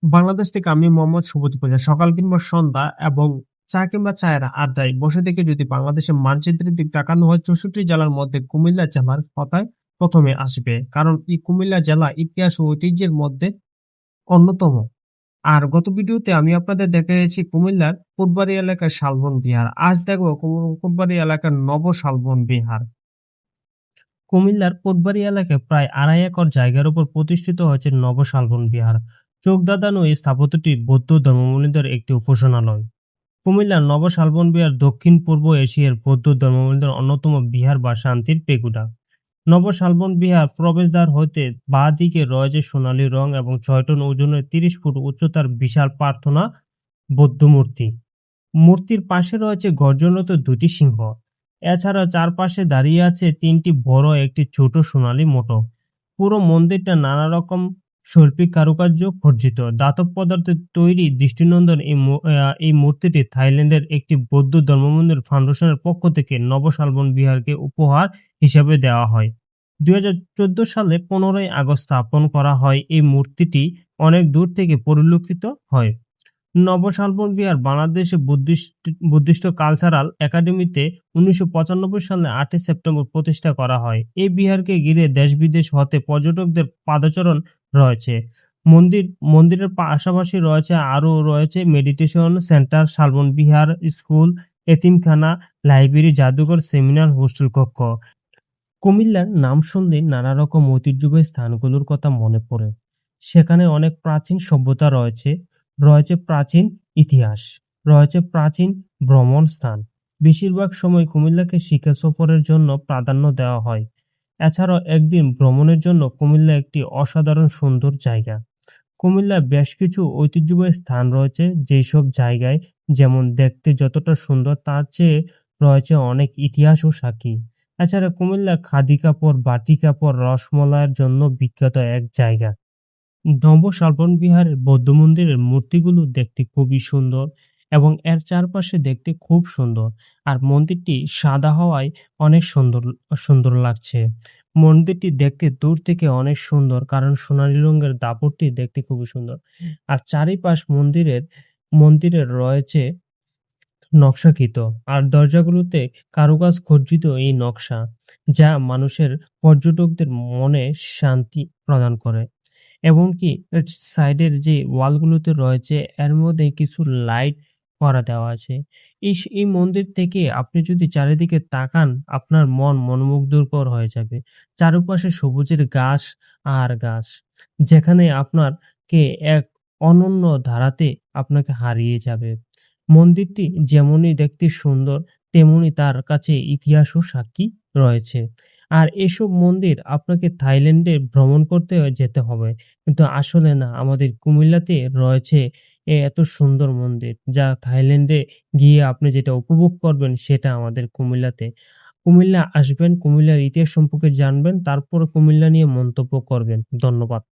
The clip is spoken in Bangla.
বাংলাদেশ থেকে আমি মোহাম্মদ সবুজ পূজা সকাল কিংবা সন্ধ্যা এবং চা কিংবা চায়ের আড্ডায় বসে থেকে যদি বাংলাদেশের মানচিত্রের দিক তাকানো হয় 64 জেলার মধ্যে কুমিল্লা জেলার কথাই প্রথমে আসবে। কারণ এই কুমিল্লা জেলা ইতিহাস ও ঐতিহ্যের মধ্যে অন্যতম। আর গত ভিডিওতে আমি আপনাদের দেখিয়েছি কুমিল্লার ফুটবাড়ি এলাকার শালবন বিহার। আজ দেখবো ফুটবাড়ি এলাকার নব শালবন বিহার। কুমিল্লার কোটবাড়ি এলাকায় প্রায় 2.5 একর জায়গার উপর প্রতিষ্ঠিত হয়েছে নব শালবন বিহার। চোখ ধাঁধানো এই স্থাপত্যটি বৌদ্ধ ধর্মাবলম্বীদের একটি উপাসনালয়। কুমিল্লার নব শালবন বিহার দক্ষিণ পূর্ব এশিয়ার বৌদ্ধ ধর্মাবলম্বীদের অন্যতম বিহার বা শান্তির পেগুডা। নব শালবন বিহার প্রবেশদ্বার হইতে বাঁ দিকে রয়েছে সোনালী রং এবং 6 টন ওজনের 30 ফুট উচ্চতার বিশাল প্রার্থনা বৌদ্ধ মূর্তি। মূর্তির পাশে রয়েছে গর্জনরত দুটি সিংহ। এছাড়া চারপাশে দাঁড়িয়ে আছে 3টি বড় একটি ছোট সোনালী মোটর। পুরো মন্দিরটা নানা রকম শৈল্পিক কারুকার্য খচিত ধাতব পদার্থের তৈরি দৃষ্টিনন্দন এই মূর্তিটি থাইল্যান্ডের একটি বৌদ্ধ ধর্মমন্দির ফাউন্ডেশনের পক্ষ থেকে নব শালবন বিহারকে উপহার হিসেবে দেওয়া হয়। 2014 সালে 15ই আগস্ট স্থাপন করা হয়। এই মূর্তিটি অনেক দূর থেকে পরিলক্ষিত হয়। নব শালবন বিহার বাংলাদেশে বুদ্ধিস্ট কালচারাল একাডেমিতে 1995 সালে 8 সেপ্টেম্বর প্রতিষ্ঠা করা হয়। এই বিহারকে ঘিরে দেশ-বিদেশ হতে পর্যটকদের পাদচরণ রয়েছে। মন্দিরের পাশাপাশি রয়েছে মেডিটেশন সেন্টার, শালবন বিহার স্কুল, এতিমখানা, লাইব্রেরি, জাদুঘর, সেমিনার, হোস্টেল কক্ষ। কুমিল্লার নাম শুনলেই নানা রকম ঐতিহ্যবাহী স্থানগুলোর কথা মনে পড়ে। সেখানে অনেক প্রাচীন সভ্যতা রয়েছে প্রাচীন ইতিহাস, রয়েছে প্রাচীন ভ্রমণ স্থান। বেশিরভাগ সময় কুমিল্লাকে শিক্ষা সফরের জন্য প্রাধান্য দেওয়া হয়। এছাড়াও একদিন ভ্রমণের জন্য কুমিল্লা একটি অসাধারণ সুন্দর জায়গা। কুমিল্লায় বেশ কিছু ঐতিহ্যবাহী স্থান রয়েছে, যেসব জায়গায় যেমন দেখতে যতটা সুন্দর তার চেয়ে রয়েছে অনেক ইতিহাস ও সাক্ষী। এছাড়া কুমিল্লা খাদি কাপড়, বাটি কাপড়, রসমলাইয়ের জন্য বিখ্যাত এক জায়গা। নব শালবন বিহারের বৌদ্ধ মন্দিরের মূর্তিগুলো দেখতে খুবই সুন্দর এবং এর চারপাশে দেখতে খুব সুন্দর। আর মন্দিরটি সাদা হওয়ায় অনেক সুন্দর সুন্দর লাগছে। মন্দিরটি দেখতে দূর থেকে অনেক সুন্দর, কারণ সোনালী রঙের দাপটটি দেখতে খুবই সুন্দর। আর চারিপাশ মন্দিরের রয়েছে নকশাকৃত, আর দরজাগুলোতে কারুকাজ খচিত এই নকশা, যা পর্যটকদের মনে শান্তি প্রদান করে। এমনকি সাইডের যে ওয়ালগুলোতে রয়েছে এর মধ্যে কিছু লাইট করা দেওয়া আছে। এই মন্দির থেকে আপনি যদি চারিদিকে তাকান, আপনার মন মনোমুগ্ধকর হয়ে যাবে। চারপাশে সবুজের গাছ আর গাছ, যেখানে আপনাকে এক অনন্য ধারাতে আপনাকে হারিয়ে যাবে। মন্দিরটি যেমনই দেখতে সুন্দর, তেমনি তার কাছে ইতিহাস ও সাক্ষী রয়েছে। আর এসব মন্দির আপনাকে থাইল্যান্ডে ভ্রমণ করতে যেতে হবে, কিন্তু আসলে না, আমাদের কুমিল্লাতে রয়েছে এত সুন্দর মন্দির, যা থাইল্যান্ডে গিয়ে আপনি যেটা উপভোগ করবেন সেটা আমাদের কুমিল্লাতে। কুমিল্লা আসবেন, কুমিল্লার ইতিহাস সম্পর্কে জানবেন, তারপর কুমিল্লা নিয়ে মন্তব্য করবেন। ধন্যবাদ।